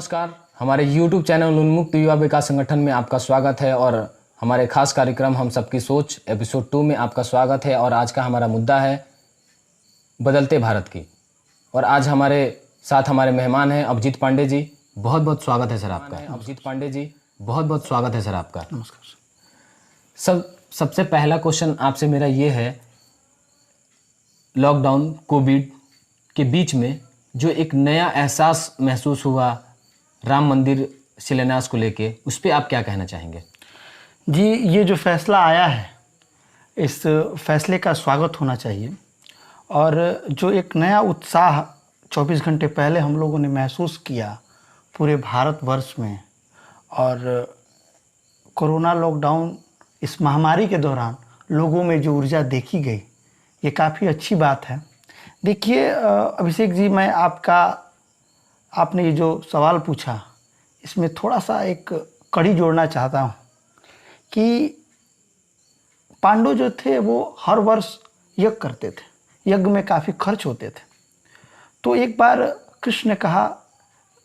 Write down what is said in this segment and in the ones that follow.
नमस्कार, हमारे YouTube channel उन्मुक्त युवा विकास संगठन में आपका स्वागत है और हमारे खास कार्यक्रम हम सबकी सोच एपिसोड 2 में आपका स्वागत है। और आज का हमारा मुद्दा है बदलते भारत की। और आज हमारे साथ हमारे मेहमान हैं अभिजीत पांडे जी। बहुत बहुत स्वागत है सर आपका। अभिजीत पांडे जी, बहुत बहुत स्वागत है सर आपका। नमस्कार। सबसे पहला क्वेश्चन आपसे मेरा ये है, लॉकडाउन कोविड के बीच में जो एक नया एहसास महसूस हुआ राम मंदिर शिलान्यास को लेके, उस पर आप क्या कहना चाहेंगे? जी, ये जो फैसला आया है, इस फैसले का स्वागत होना चाहिए। और जो एक नया उत्साह 24 घंटे पहले हम लोगों ने महसूस किया पूरे भारतवर्ष में, और कोरोना लॉकडाउन इस महामारी के दौरान लोगों में जो ऊर्जा देखी गई, ये काफ़ी अच्छी बात है। देखिए अभिषेक जी, मैं आपने ये जो सवाल पूछा, इसमें थोड़ा सा एक कड़ी जोड़ना चाहता हूँ कि पांडव जो थे वो हर वर्ष यज्ञ करते थे। यज्ञ में काफ़ी खर्च होते थे। तो एक बार कृष्ण ने कहा,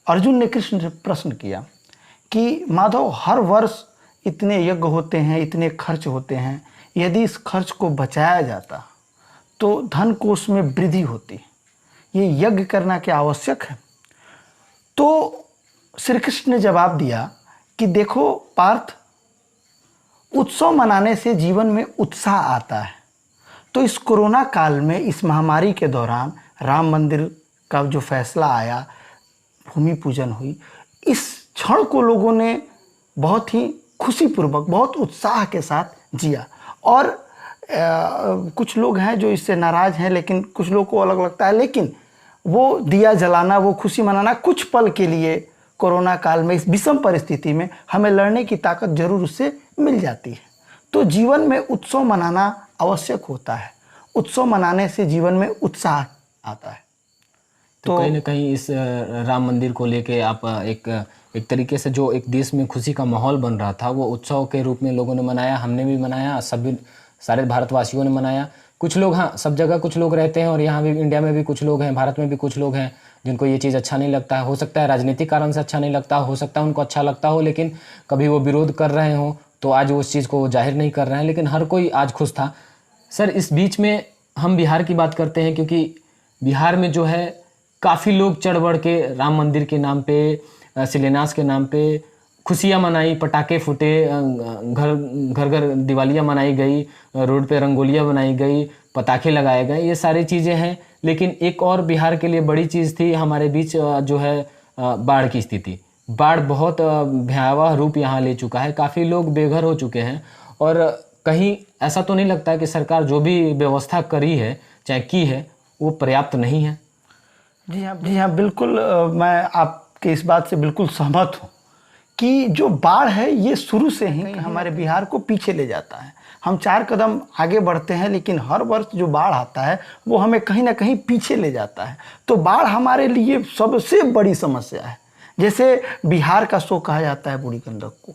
अर्जुन ने कृष्ण से प्रश्न किया कि माधव, हर वर्ष इतने यज्ञ होते हैं, इतने खर्च होते हैं, यदि इस खर्च को बचाया जाता तो धन कोष में वृद्धि होती, ये यज्ञ करना क्या आवश्यक है? तो श्री कृष्ण ने जवाब दिया कि देखो पार्थ, उत्सव मनाने से जीवन में उत्साह आता है। तो इस कोरोना काल में, इस महामारी के दौरान राम मंदिर का जो फैसला आया, भूमि पूजन हुई, इस क्षण को लोगों ने बहुत ही खुशीपूर्वक, बहुत उत्साह के साथ जिया। और कुछ लोग हैं जो इससे नाराज़ हैं, लेकिन कुछ लोगों को अलग लगता है, लेकिन वो दिया जलाना, वो खुशी मनाना कुछ पल के लिए कोरोना काल में, इस विषम परिस्थिति में हमें लड़ने की ताकत जरूर उससे मिल जाती है। तो जीवन में उत्सव मनाना आवश्यक होता है। उत्सव मनाने से जीवन में उत्साह आता है। तो कहीं ना कहीं इस राम मंदिर को लेके आप एक तरीके से जो एक देश में खुशी का माहौल बन रहा था, वो उत्सव के रूप में लोगों ने मनाया, हमने भी मनाया, सभी सारे भारतवासियों ने मनाया। कुछ लोग, हाँ, सब जगह कुछ लोग रहते हैं और यहाँ भी इंडिया में भी कुछ लोग हैं, भारत में भी कुछ लोग हैं जिनको ये चीज़ अच्छा नहीं लगता है। हो सकता है राजनीतिक कारण से अच्छा नहीं लगता, हो सकता है उनको अच्छा लगता हो, लेकिन कभी वो विरोध कर रहे हों तो आज वो उस चीज़ को जाहिर नहीं कर रहे हैं, लेकिन हर कोई आज खुश था। सर, इस बीच में हम बिहार की बात करते हैं, क्योंकि बिहार में जो है काफ़ी लोग चढ़ बढ़ के राम मंदिर के नाम पे, शिलान्यास के नाम पे खुशियाँ मनाई, पटाखे फूटे, घर घर दिवालियाँ मनाई गई, रोड पे रंगोलियाँ बनाई गई, पटाखे लगाए गए, ये सारी चीज़ें हैं। लेकिन एक और बिहार के लिए बड़ी चीज़ थी हमारे बीच, जो है बाढ़ की स्थिति। बाढ़ बहुत भयावह रूप यहाँ ले चुका है, काफ़ी लोग बेघर हो चुके हैं। और कहीं ऐसा तो नहीं लगता कि सरकार जो भी व्यवस्था करी है, चाहे की है, वो पर्याप्त नहीं है? जी हाँ, बिल्कुल। मैं आपके इस बात से बिल्कुल सहमत हूँ कि जो बाढ़ है, ये शुरू से ही हमारे बिहार को पीछे ले जाता है। हम 4 कदम आगे बढ़ते हैं, लेकिन हर वर्ष जो बाढ़ आता है वो हमें कहीं ना कहीं पीछे ले जाता है। तो बाढ़ हमारे लिए सबसे बड़ी समस्या है। जैसे बिहार का शोक कहा जाता है बूढ़ी गंडक को,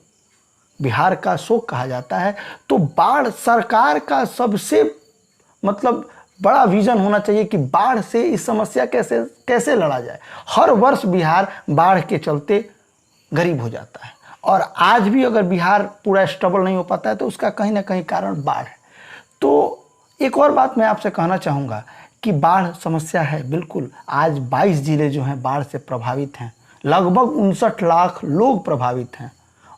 बिहार का शोक कहा जाता है, तो बाढ़ सरकार का सबसे बड़ा विजन होना चाहिए कि बाढ़ से इस समस्या कैसे लड़ा जाए। हर वर्ष बिहार बाढ़ के चलते गरीब हो जाता है, और आज भी अगर बिहार पूरा स्टेबल नहीं हो पाता है तो उसका कहीं ना कहीं कारण बाढ़ है। तो एक और बात मैं आपसे कहना चाहूँगा कि बाढ़ समस्या है, बिल्कुल। आज 22 जिले जो हैं बाढ़ से प्रभावित हैं, लगभग 59 लाख लोग प्रभावित हैं,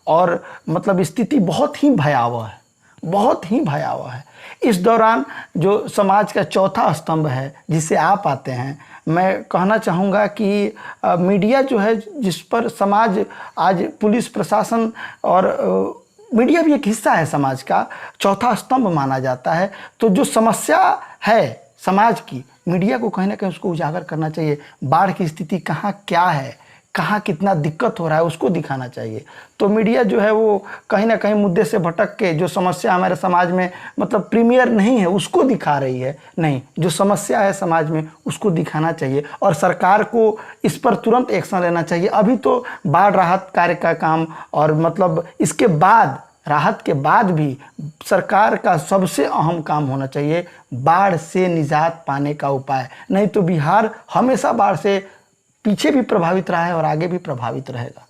और स्थिति बहुत ही भयावह है, बहुत ही भयावह है। इस दौरान जो समाज का चौथा स्तंभ है, जिसे आप आते हैं, मैं कहना चाहूँगा कि मीडिया जो है, जिस पर समाज आज, पुलिस प्रशासन और मीडिया भी एक हिस्सा है समाज का, चौथा स्तंभ माना जाता है। तो जो समस्या है समाज की, मीडिया को कहीं ना कहीं उसको उजागर करना चाहिए। बाढ़ की स्थिति कहाँ क्या है, कहाँ कितना दिक्कत हो रहा है, उसको दिखाना चाहिए। तो मीडिया जो है वो कहीं ना कहीं मुद्दे से भटक के जो समस्या हमारे समाज में प्रीमियर नहीं है उसको दिखा रही है। नहीं, जो समस्या है समाज में उसको दिखाना चाहिए, और सरकार को इस पर तुरंत एक्शन लेना चाहिए। अभी तो बाढ़ राहत कार्य का काम, और इसके बाद, राहत के बाद भी सरकार का सबसे अहम काम होना चाहिए बाढ़ से निजात पाने का उपाय। नहीं तो बिहार हमेशा बाढ़ से पीछे भी प्रभावित रहा है और आगे भी प्रभावित रहेगा।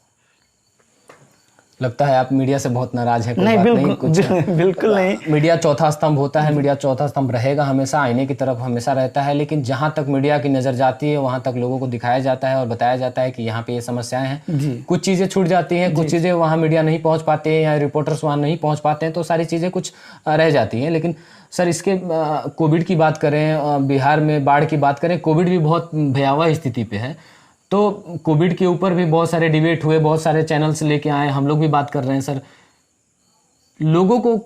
लगता है आप मीडिया से बहुत नाराज हैं। कोई नहीं, बात बिल्कुल कुछ बिल्कुल नहीं। मीडिया चौथा स्तंभ होता है, मीडिया चौथा स्तंभ रहेगा हमेशा, आईने की तरफ हमेशा रहता है, लेकिन जहां तक मीडिया की नज़र जाती है वहां तक लोगों को दिखाया जाता है और बताया जाता है कि यहाँ पे ये समस्याएं हैं। जी। कुछ चीज़ें छूट जाती हैं, कुछ चीज़ें वहाँ मीडिया नहीं पहुँच पाते हैं या रिपोर्टर्स वहाँ नहीं पहुँच पाते हैं, तो सारी चीज़ें कुछ रह जाती हैं। लेकिन सर इसके कोविड की बात करें, बिहार में बाढ़ की बात करें, कोविड भी बहुत भयावह स्थिति पे है, तो कोविड के ऊपर भी बहुत सारे डिबेट हुए, बहुत सारे चैनल्स लेके आए, हम लोग भी बात कर रहे हैं। सर लोगों को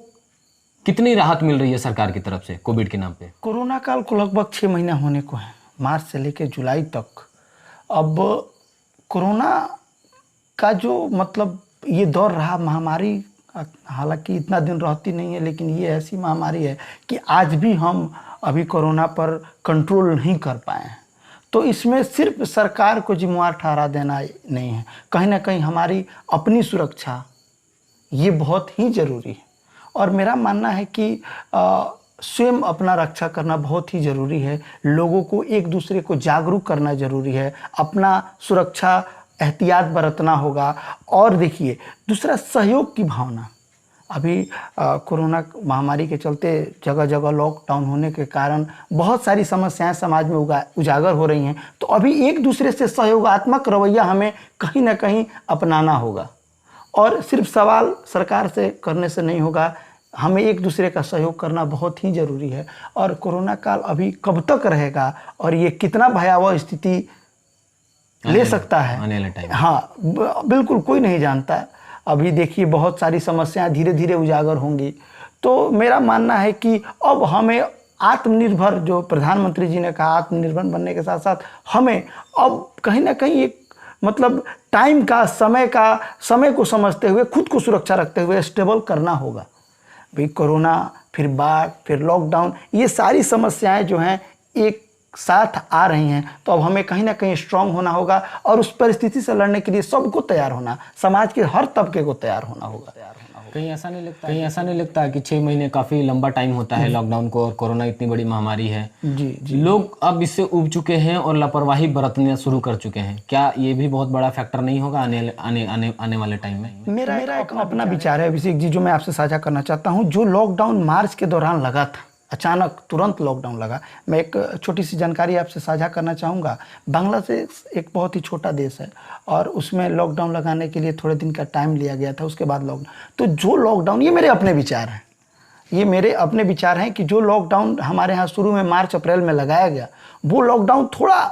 कितनी राहत मिल रही है सरकार की तरफ से कोविड के नाम पे? कोरोना काल को लगभग 6 महीना होने को है, मार्च से लेकर जुलाई तक। अब कोरोना का जो मतलब ये दौर रहा, महामारी हालांकि इतना दिन रहती नहीं है, लेकिन ये ऐसी महामारी है कि आज भी हम अभी कोरोना पर कंट्रोल नहीं कर पाए हैं। तो इसमें सिर्फ सरकार को जिम्मेवार ठहरा देना नहीं है, कहीं ना कहीं हमारी अपनी सुरक्षा ये बहुत ही ज़रूरी है। और मेरा मानना है कि स्वयं अपना रक्षा करना बहुत ही ज़रूरी है। लोगों को एक दूसरे को जागरूक करना ज़रूरी है, अपना सुरक्षा एहतियात बरतना होगा। और देखिए दूसरा, सहयोग की भावना। अभी कोरोना महामारी के चलते जगह जगह लॉकडाउन होने के कारण बहुत सारी समस्याएं समाज में उजागर हो रही हैं, तो अभी एक दूसरे से सहयोगात्मक रवैया हमें कहीं ना कहीं अपनाना होगा। और सिर्फ सवाल सरकार से करने से नहीं होगा, हमें एक दूसरे का सहयोग करना बहुत ही ज़रूरी है। और कोरोना काल अभी कब तक रहेगा और ये कितना भयावह स्थिति ले सकता है आने वाले टाइम, हाँ बिल्कुल कोई नहीं जानता। अभी देखिए बहुत सारी समस्याएं धीरे धीरे उजागर होंगी। तो मेरा मानना है कि अब हमें आत्मनिर्भर, जो प्रधानमंत्री जी ने कहा, आत्मनिर्भर बनने के साथ साथ हमें अब कहीं ना कहीं एक मतलब टाइम का, समय को समझते हुए, खुद को सुरक्षा रखते हुए स्टेबल करना होगा। भाई कोरोना, फिर बाढ़, फिर लॉकडाउन, ये सारी समस्याएं जो हैं एक साथ आ रही हैं, तो अब हमें कहीं ना कहीं स्ट्रांग होना होगा और उस परिस्थिति से लड़ने के लिए सबको तैयार होना, समाज के हर तबके को तैयार होना होगा। कहीं ऐसा नहीं लगता कि 6 महीने काफ़ी लंबा टाइम होता है लॉकडाउन को, और कोरोना इतनी बड़ी महामारी है। जी। लोग अब इससे उब चुके हैं और लापरवाही बरतने शुरू कर चुके हैं। क्या ये भी बहुत बड़ा फैक्टर नहीं होगा आने वाले टाइम में? मेरा एक अपना विचार है अभिषेक जी, जो मैं आपसे साझा करना चाहता हूँ। जो लॉकडाउन मार्च के दौरान लगा था, अचानक तुरंत लॉकडाउन लगा, मैं एक छोटी सी जानकारी आपसे साझा करना चाहूँगा। बांग्लादेश एक बहुत ही छोटा देश है और उसमें लॉकडाउन लगाने के लिए थोड़े दिन का टाइम लिया गया था, उसके बाद लॉकडाउन। तो जो लॉकडाउन, ये मेरे अपने विचार हैं कि जो लॉकडाउन हमारे यहाँ शुरू में मार्च अप्रैल में लगाया गया, वो लॉकडाउन थोड़ा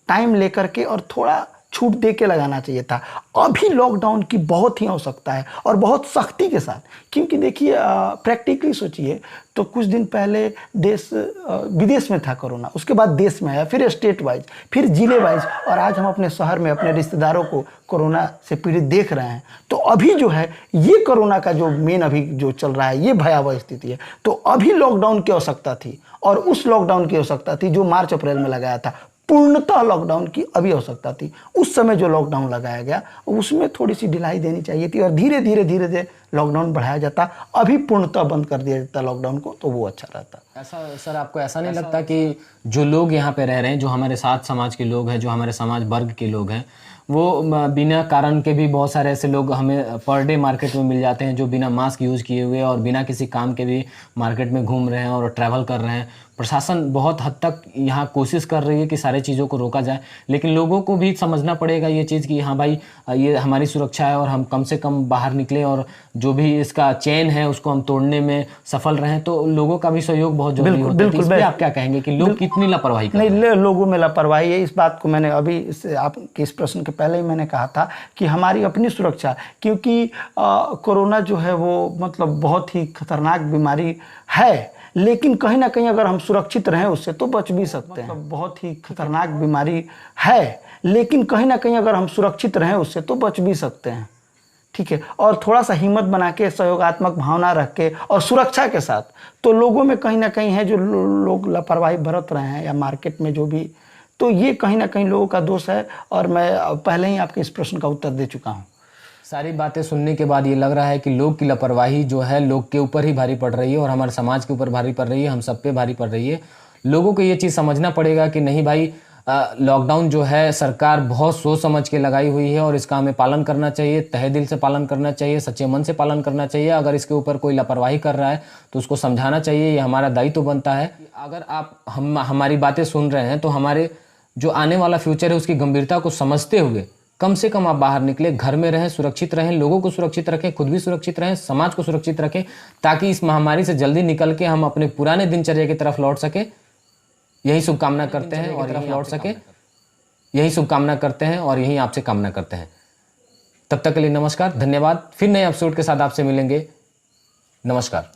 टाइम लेकर के और थोड़ा छूट दे के लगाना चाहिए था। अभी लॉकडाउन की बहुत ही आवश्यकता है और बहुत सख्ती के साथ, क्योंकि देखिए प्रैक्टिकली सोचिए तो कुछ दिन पहले विदेश में था कोरोना, उसके बाद देश में आया, फिर स्टेट वाइज, फिर जिले वाइज, और आज हम अपने शहर में अपने रिश्तेदारों को कोरोना से पीड़ित देख रहे हैं। तो अभी जो है ये कोरोना का जो मेन अभी जो चल रहा है, ये भयावह स्थिति है। तो अभी लॉकडाउन की आवश्यकता थी और उस लॉकडाउन की आवश्यकता थी जो मार्च अप्रैल में लगाया था। पूर्णतः लॉकडाउन की अभी आवश्यकता थी। उस समय जो लॉकडाउन लगाया गया उसमें थोड़ी सी ढिलाई देनी चाहिए थी और धीरे धीरे लॉकडाउन बढ़ाया जाता, अभी पूर्णतः बंद कर दिया जाता लॉकडाउन को, तो वो अच्छा रहता। ऐसा सर, आपको ऐसा नहीं लगता कि जो लोग यहाँ पे रह रहे हैं, जो हमारे साथ समाज के लोग हैं, जो हमारे समाज वर्ग के लोग हैं, वो बिना कारण के भी बहुत सारे ऐसे लोग हमें पर डे मार्केट में मिल जाते हैं जो बिना मास्क यूज़ किए हुए और बिना किसी काम के भी मार्केट में घूम रहे हैं और ट्रैवल कर रहे हैं। प्रशासन बहुत हद तक यहाँ कोशिश कर रही है कि सारी चीज़ों को रोका जाए, लेकिन लोगों को भी समझना पड़ेगा ये चीज़ कि हाँ भाई, ये हमारी सुरक्षा है और हम कम से कम बाहर निकलें और जो भी इसका चेन है उसको हम तोड़ने में सफल रहें। तो लोगों का भी सहयोग बहुत जरूरी होता है। तो इस पे आप क्या कहेंगे कि लोग कितनी लापरवाही कर रहे हैं? नहीं, लोगों में लापरवाही है। इस बात को मैंने अभी आपके इस प्रश्न के पहले ही मैंने कहा था कि हमारी अपनी सुरक्षा, क्योंकि कोरोना जो है वो मतलब बहुत ही खतरनाक बीमारी है, लेकिन कहीं ना कहीं अगर हम सुरक्षित रहें उससे तो बच भी सकते हैं। बहुत ही खतरनाक बीमारी है, लेकिन कहीं ना कहीं अगर हम सुरक्षित रहें उससे तो बच भी सकते हैं। ठीक है, और थोड़ा सा हिम्मत बना के, सहयोगात्मक भावना रख के और सुरक्षा के साथ, तो लोगों में कहीं ना कहीं है जो लोग लापरवाही बरत रहे हैं या मार्केट में जो भी, तो ये कहीं ना कहीं लोगों का दोष है। और मैं पहले ही आपके इस प्रश्न का उत्तर दे चुका हूँ। सारी बातें सुनने के बाद ये लग रहा है कि लोग की लापरवाही जो है लोग के ऊपर ही भारी पड़ रही है और हमारे समाज के ऊपर भारी पड़ रही है, हम सब पे भारी पड़ रही है। लोगों को ये चीज़ समझना पड़ेगा कि नहीं भाई, लॉकडाउन जो है सरकार बहुत सोच समझ के लगाई हुई है और इसका हमें पालन करना चाहिए, तहे दिल से पालन करना चाहिए, सच्चे मन से पालन करना चाहिए। अगर इसके ऊपर कोई लापरवाही कर रहा है तो उसको समझाना चाहिए, ये हमारा दायित्व बनता है। अगर आप हमारी बातें सुन रहे हैं तो हमारे जो आने वाला फ्यूचर है उसकी गंभीरता को समझते हुए कम से कम आप बाहर निकले, घर में रहें, सुरक्षित रहें, लोगों को सुरक्षित रखें, खुद भी सुरक्षित रहें, समाज को सुरक्षित रखें, ताकि इस महामारी से जल्दी निकल के हम अपने पुराने दिनचर्या की तरफ लौट सके। यही शुभकामना करते हैं और तरफ लौट सके, यही शुभकामना करते हैं और यही आपसे कामना करते हैं। तब तक के लिए नमस्कार, धन्यवाद। फिर नए एपिसोड के साथ आपसे मिलेंगे। नमस्कार।